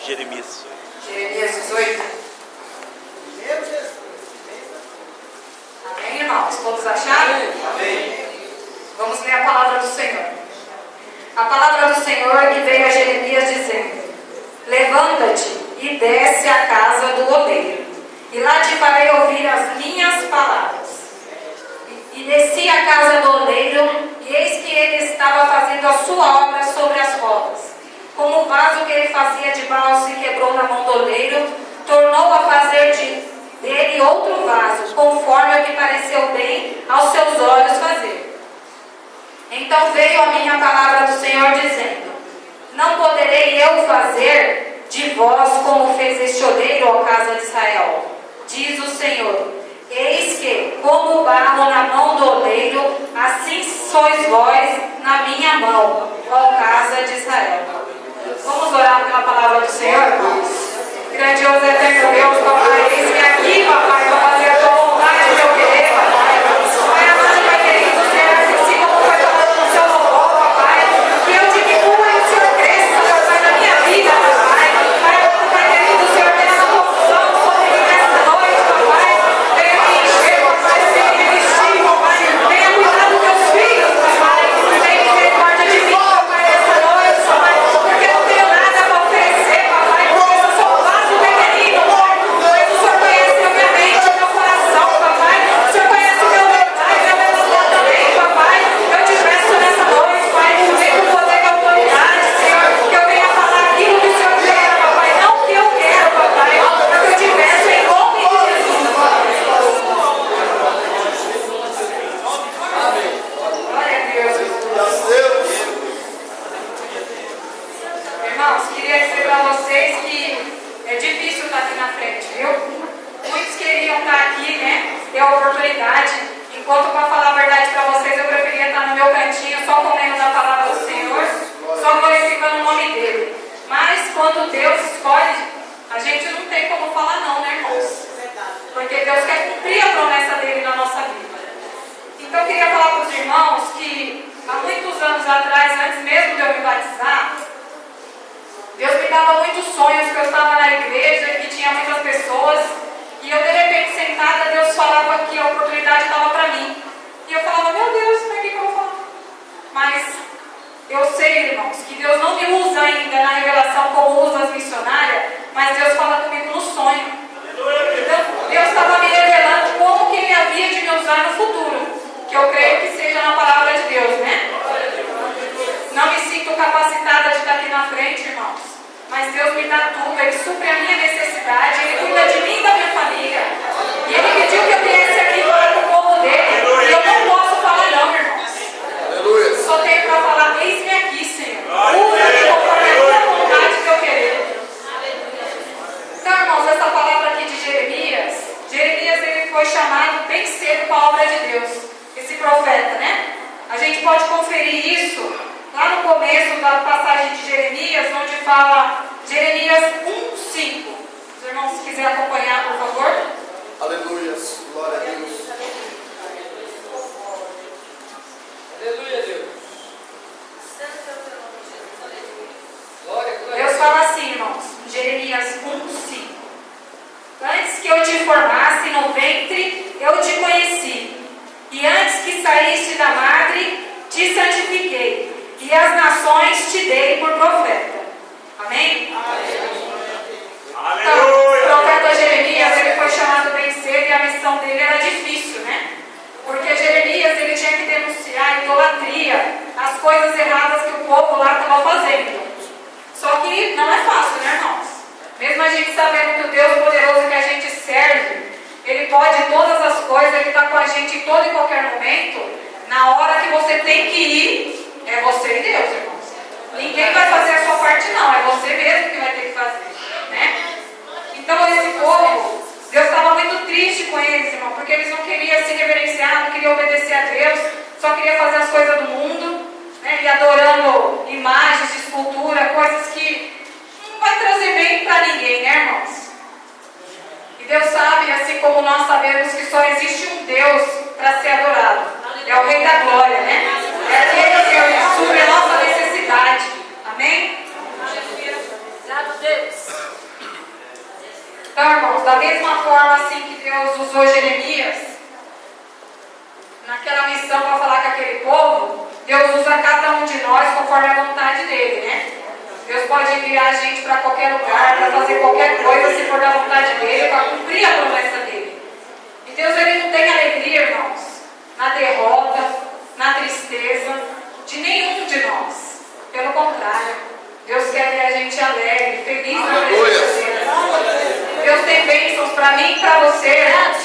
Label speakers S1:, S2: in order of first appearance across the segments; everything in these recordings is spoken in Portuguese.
S1: Jeremias.
S2: Jeremias 18. Amém, irmãos? Todos acharam?
S1: Amém.
S2: Vamos ler a palavra do Senhor. A palavra do Senhor que veio a Jeremias dizendo: levanta-te e desce à casa do oleiro, e lá te farei ouvir as minhas palavras. E desci à casa do oleiro, e eis que ele estava fazendo a sua obra sobre as rodas. Como o vaso que ele fazia de barro se quebrou na mão do oleiro, tornou a fazer dele outro vaso, conforme o que pareceu bem aos seus olhos fazer. Então veio a minha palavra do Senhor dizendo: não poderei eu fazer de vós como fez este oleiro, ó casa de Israel? Diz o Senhor: eis que, como o barro na mão do oleiro, assim sois vós na minha mão, ó casa de Israel. Vamos orar pela palavra do Senhor, irmãos? Grandioso e eterno Deus, papai, eis-me aqui, papai, para fazer a tua vontade, meu querer, papai. Pai amado, pai querido, Senhor, assim como foi falado no seu louvor, papai, que eu diminua e o Senhor cresça, papai, na minha vida, papai. Pai amado, pai querido, Senhor, tenha uma confusão sobre mim nesta noite, papai. Venha me encher, papai, venha me vestir, papai. Venha cuidar dos meus filhos, papai. Tenha misericórdia de mim, papai, nesta noite, papai, porque eu não tenho nada para oferecer, papai, porque eu sou um vaso pequenino, pai. Mas o Senhor conhece a minha mente, o meu coração, papai. O Senhor conhece o meu verdade, meu levantar também, papai. Eu te peço nessa noite, pai, vem com poder e autoridade, Senhor, que eu venha falar aquilo que o Senhor quer, papai, não o que eu quero, papai, é o que eu te peço em nome de Jesus. Glória a Deus. Irmãos, queria dizer para vocês que é difícil estar aqui na frente, viu? Muitos queriam estar aqui, né? Ter a oportunidade. Enquanto, para falar a verdade para vocês, eu preferia estar no meu cantinho, só comendo da palavra do Senhor, só glorificando o nome dele. Mas quando Deus escolhe, a gente não tem como falar não, né, irmãos? Porque Deus quer cumprir a promessa dele na nossa vida. Então eu queria falar para os irmãos que há muitos anos atrás, antes mesmo de eu me batizar, Deus me dava muitos sonhos, que eu estava na igreja e que tinha muitas pessoas, e eu de repente sentada, Deus falava que a oportunidade estava para mim. E eu falava: meu Deus, como é que eu vou falar? Mas eu sei, irmãos, que Deus não me usa ainda na revelação como usa as missionárias, mas Deus fala comigo no sonho. Então, Deus estava me revelando como que Ele havia de me usar no futuro, que eu creio que seja na palavra de Deus, né? Não me sinto capacitada de estar aqui na frente, irmãos, mas Deus me dá tudo, Ele supre a minha necessidade, Ele cuida de mim e da minha família, e Ele pediu que eu viesse aqui falar com o povo dele, e eu não posso falar não, irmãos.
S3: Aleluia.
S2: Só tenho para falar: eis-me aqui, Senhor, usa-me conforme a tua vontade que eu querer. Então, irmãos, essa palavra aqui de Jeremias, ele foi chamado bem cedo para a obra de Deus, esse profeta, né? A gente pode conferir isso lá no começo da passagem de Jeremias, onde fala Jeremias 1:5. Os irmãos, se quiserem acompanhar, por favor.
S3: Aleluia. Glória a Deus.
S1: Aleluia, Deus.
S2: Deus fala assim, irmãos, em Jeremias 1:5. Antes que eu te formasse no ventre, eu te conheci. E antes que saíste da madre, te santifiquei. E as nações te dei por profeta. Amém? Então, o profeta Jeremias, ele foi chamado bem cedo e a missão dele era difícil, né? Porque Jeremias, ele tinha que denunciar a idolatria, as coisas erradas que o povo lá estava fazendo. Só que não é fácil, né, irmãos? Mesmo a gente sabendo que o Deus poderoso que a gente serve, Ele pode todas as coisas, Ele está com a gente em todo e qualquer momento. Na hora que você tem que ir, é você e Deus, irmãos. Ninguém vai fazer a sua parte não, é você mesmo que vai ter que fazer, né? Então esse povo, Deus estava muito triste com eles, irmão, porque eles não queriam se reverenciar, não queriam obedecer a Deus, só queriam fazer as coisas do mundo, né? E adorando imagens de escultura, coisas que não vai trazer bem para ninguém, né, irmãos? E Deus sabe, assim como nós sabemos, que só existe um Deus para ser adorado. É o Rei da Glória, né? É aquele que supre a nossa necessidade. Amém? Obrigado, Deus. da mesma forma assim que Deus usou Jeremias naquela missão para falar com aquele povo, Deus usa cada um de nós conforme a vontade dele, né? Deus pode enviar a gente para qualquer lugar, para fazer qualquer coisa, se for da vontade dele, para cumprir a promessa dele. E Deus, ele não tem alegria, irmãos, na derrota, na tristeza de nenhum de nós. Pelo contrário, Deus quer ver a gente alegre, feliz na presença dele. Deus tem bênçãos para mim e para você, irmãos.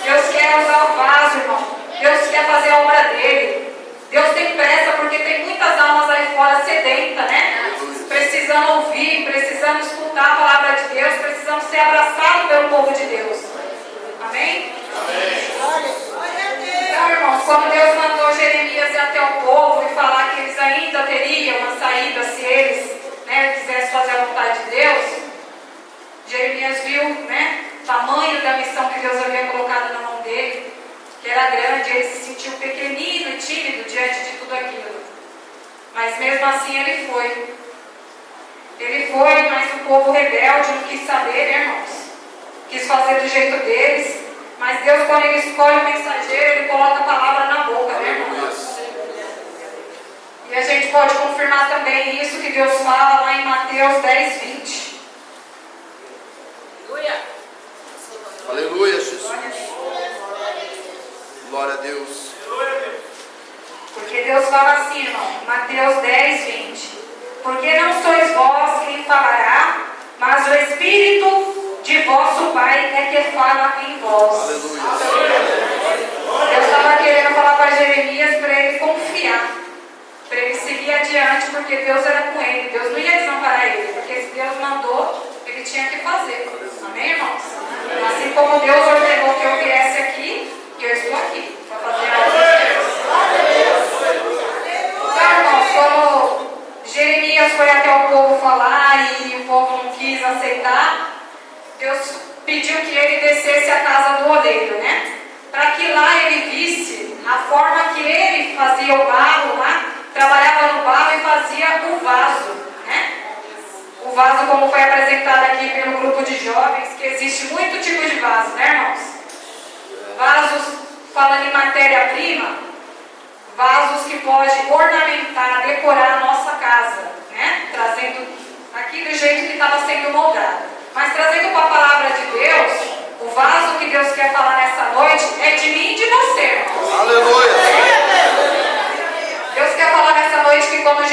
S2: Deus quer usar o vaso, irmão. Deus quer fazer a obra dele. Deus tem pressa porque tem muitas almas aí fora sedentas, né? Precisando ouvir, precisando escutar a palavra de Deus, precisando ser abraçados pelo povo de Deus. Amém? Então, irmãos, quando Deus mandou Jeremias ir até o povo e falar que eles ainda teriam uma saída se eles, né, quisessem fazer a vontade de Deus, Jeremias viu, né, o tamanho da missão que Deus havia colocado na mão dele, que era grande, ele se sentiu pequenino e tímido diante de tudo aquilo. Mas mesmo assim ele foi. Ele foi, mas o povo rebelde não quis saber, né, irmãos? Quis fazer do jeito deles. Mas Deus, quando ele escolhe o mensageiro, ele coloca a palavra na boca, né, irmãos? E a gente pode confirmar também isso que Deus fala lá em Mateus 10, 20.
S1: Aleluia.
S3: Aleluia, Jesus. Glória a Deus.
S2: Porque Deus fala assim, irmão, Mateus 10, 20. Porque não sois vós quem falará, mas o Espírito de vosso Pai é que fala em vós.
S3: Aleluia.
S2: Deus estava querendo falar para Jeremias para ele confiar, para ele seguir adiante, porque Deus era com ele. Deus não ia desamparar ele, porque se Deus mandou, ele tinha que fazer. Amém, irmãos? Assim como Deus ordenou que eu viesse aqui, eu estou aqui para fazer a obra de Deus. Então, irmãos, quando Jeremias foi até o povo falar e o povo não quis aceitar, Deus pediu que ele descesse à casa do oleiro, né? Para que lá ele visse a forma que ele fazia o barro lá, trabalhava no barro e fazia o vaso, né? O vaso, como foi apresentado aqui pelo grupo de jovens, que existe muito tipo de vaso, né, irmãos? Vasos, falando em matéria-prima, vasos que podem ornamentar, decorar a nossa casa, né? Trazendo aqui do jeito que estava sendo moldado. Mas trazendo para a palavra de Deus, o vaso que Deus quer falar nessa noite é de mim e de você, irmãos.
S3: Aleluia.
S2: Deus quer falar nessa noite que quando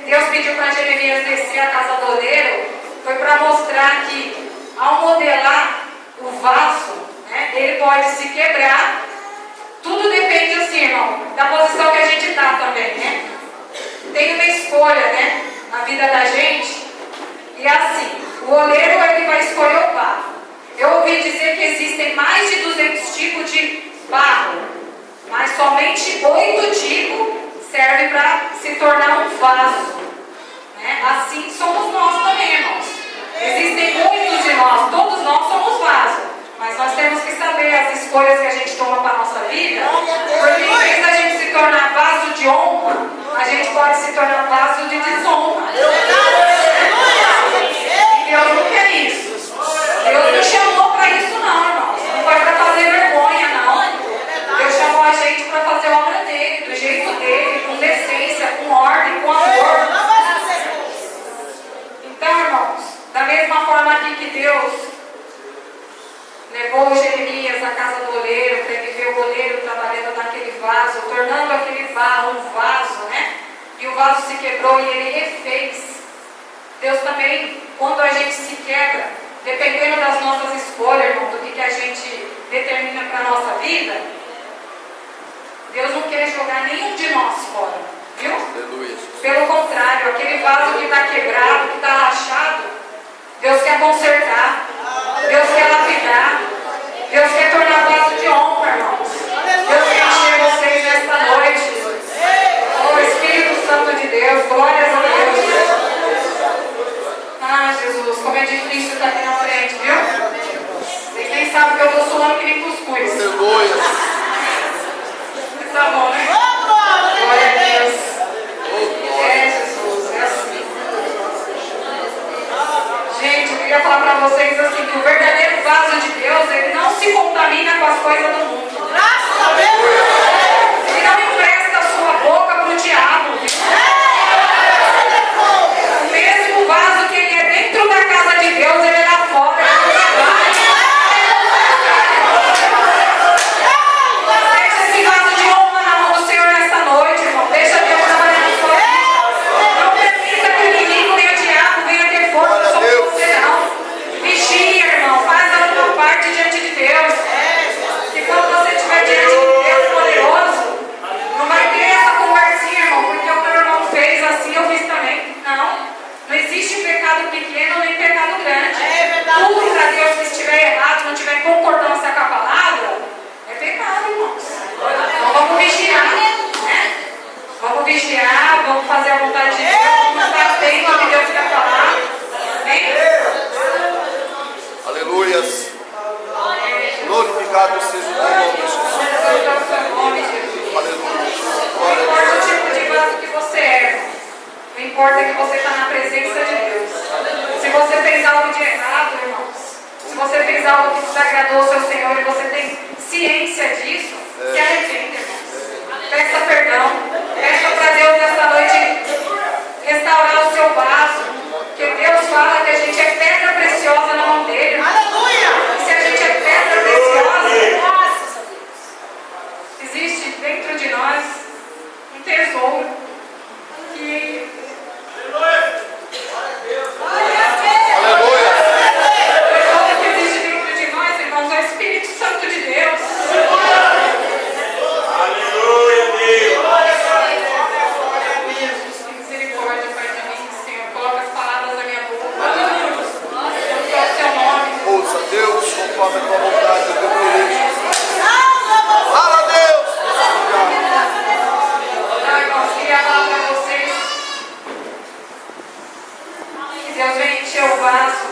S2: Deus pediu para Jeremias descer a casa do oleiro, foi para mostrar que ao modelar o vaso, né, ele pode se quebrar. Tudo depende, assim, irmão, da posição que a gente está também, né? Tem uma escolha, né, na vida da gente. E assim, o oleiro, ele vai escolher o barro. Eu ouvi dizer que existem mais de 200 tipos de barro, mas somente 8 tipos servem para se tornar um vaso, né? Assim somos nós também, irmãos. Existem muitos de nós, todos nós somos vasos, mas nós temos que saber as escolhas que a gente toma para a nossa vida, porque em vez da gente se tornar vaso de honra, a gente pode se tornar vaso de desonra. E Deus não quer isso. Deus não chamou para isso não, irmãos. Não foi para fazer vergonha, não. Deus chamou a gente para fazer a obra dele, do jeito dele, com decência, com ordem, com amor. Então, irmãos, da mesma forma aqui que Deus levou Jeremias à casa do oleiro, para ele ver o oleiro trabalhando naquele vaso, tornando aquele barro um vaso, né? E o vaso se quebrou e ele refez. Deus também, quando a gente se quebra, dependendo das nossas escolhas, irmão, do que a gente determina para a nossa vida, Deus não quer jogar nenhum de nós fora, viu?
S3: Aleluia.
S2: Pelo contrário, aquele vaso que está quebrado, que está rachado, Deus quer consertar, Deus quer lapidar, Deus quer tornar vaso de honra, irmãos. Deus quer encher vocês nesta noite. Oh, Espírito Santo de Deus, glórias a Deus. Ah, Jesus, como é difícil estar aqui na frente, viu? Vocês nem sabem que eu estou suando que nem cuscuz.
S3: Aleluia.
S2: Tá bom, né? Glória a Deus. É, Jesus, é assim. Gente, eu queria falar para vocês assim, que o verdadeiro vaso de Deus, ele não se contamina com as coisas do mundo.
S4: Graças a Deus.
S2: Ele não empresta a sua boca para o diabo. O mesmo vaso que ele é dentro da casa de Deus, ele é lá fora. Deixa esse vaso de honra na mão do Senhor nessa noite, irmão. Deixa Deus trabalhar na sua vida. Não permita que o inimigo nem o diabo venha ter força sobre você, não. Vigia, irmão. Faz a sua parte diante de Deus. Que quando você estiver diante de Deus poderoso, não vai ter essa conversinha, irmão, porque o meu irmão fez assim, eu fiz também. Não existe pecado pequeno nem pecado grande.
S4: É verdade.
S2: Tudo para Deus que estiver errado, não tiver concordância com a palavra, é pecado, irmãos. Então vamos vigiar, né? Vamos vigiar, vamos fazer a vontade de Deus, vamos estar atento ao que Deus quer falar. Amém?
S3: Aleluias. Glorificado seja o teu nome, Jesus. Aleluia.
S2: Não importa o tipo de vaso que você é, não importa que você está na presença de Deus. Se você fez algo de errado, irmãos, se você fez algo que desagradou o seu Senhor e você tem ciência disso, se arrependa, irmãos. Peça perdão. Peça para Deus nessa noite restaurar o seu vaso. Porque Deus fala que a gente é pedra preciosa na mão dele.
S4: Aleluia.
S2: E se a gente é pedra preciosa, existe dentro de nós um tesouro que
S3: Aleluia.
S2: o tesouro que existe dentro de nós, irmãos, é o Espírito Santo de Deus. Misericórdia, Pai de mim, Senhor, coloca as palavras na minha boca. Qual é o seu nome?
S3: Ouça Deus conforme a tua vontade, o teu querer, Jesus. Fala, Deus.
S2: Então, irmãos, queria falar para vocês que Deus venha encher o vaso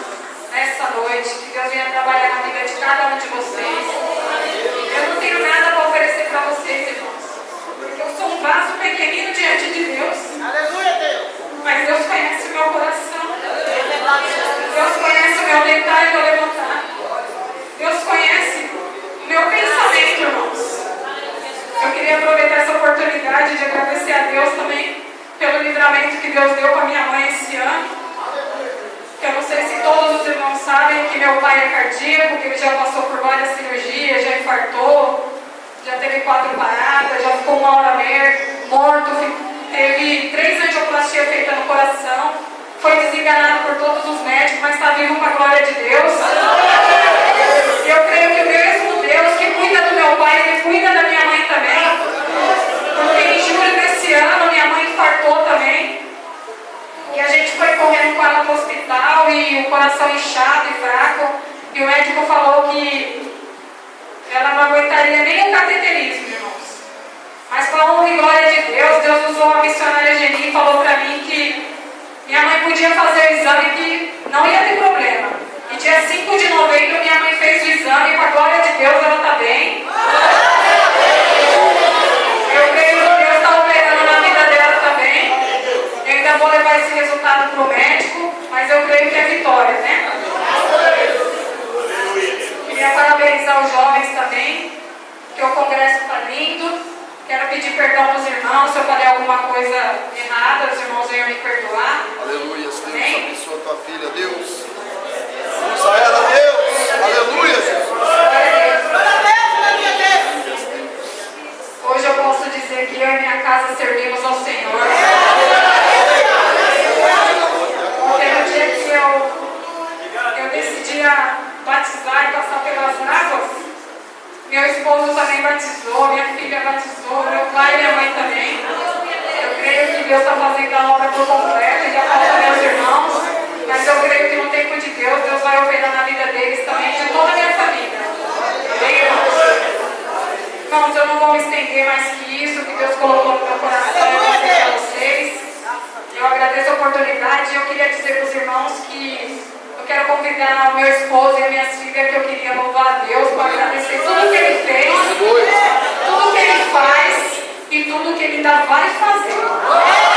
S2: nessa noite, que Deus venha trabalhar na vida de cada um de vocês. Eu não tenho nada para oferecer para vocês, irmãos, porque eu sou um vaso pequenino diante de Deus,
S4: Aleluia, Deus.
S2: mas Deus conhece o meu coração. Deus conhece o meu deitar e o meu levantar. Deus conhece o meu pensamento, irmãos. Eu queria aproveitar essa oportunidade de agradecer a Deus também pelo livramento que Deus deu para minha mãe esse ano. Eu não sei se todos os irmãos sabem que meu pai é cardíaco, que ele já passou por várias cirurgias, já infartou, já teve 4 paradas, já ficou 1 hora morto, teve 3 angioplastias feitas no coração, foi desenganado por todos os médicos, mas está vivo para a glória de Deus. E eu creio que o mesmo Deus que cuida do meu pai, ele cuida da minha mãe também. Porque em julho desse ano, minha mãe infartou também. E a gente foi correndo com ela para o hospital e o coração inchado e fraco. E o médico falou que ela não aguentaria nem o cateterismo, irmãos. Mas com a honra e glória de Deus, Deus usou a missionária Geni e falou para mim que minha mãe podia fazer o exame que não ia ter problema. E dia 5 de novembro minha mãe fez o exame e com a glória de Deus ela está bem. Eu creio que Deus está operando na vida dela também. Eu ainda vou levar esse resultado para o médico, mas eu creio que é vitória, né? Queria parabenizar os jovens também, que o congresso está lindo. Quero pedir perdão para os irmãos se eu falei alguma coisa errada, os irmãos venham me perdoar.
S3: Aleluia. Deus
S2: Amém?
S3: abençoa tua filha, Deus. Usa ela, Deus. Aleluia, Jesus.
S2: Hoje eu posso dizer que eu e minha casa servimos ao Senhor. Porque no dia que eu decidi batizar e passar pelas águas, meu esposo também batizou, minha filha batizou, meu pai e minha mãe também. Eu creio que Deus está fazendo a obra por completo, ainda falta meus irmãos, mas eu creio que no tempo de Deus, Deus vai operar na vida deles também, de toda a minha família. Amém, irmãos? Irmãos, eu não vou me estender mais que isso, que Deus colocou no meu coração e eu vou dizer para vocês. Eu agradeço a oportunidade e eu queria dizer para os irmãos que eu quero convidar o meu esposo e as minhas filhas que eu queria louvar a Deus para agradecer tudo que Ele fez, tudo que Ele faz e tudo que Ele ainda vai fazer.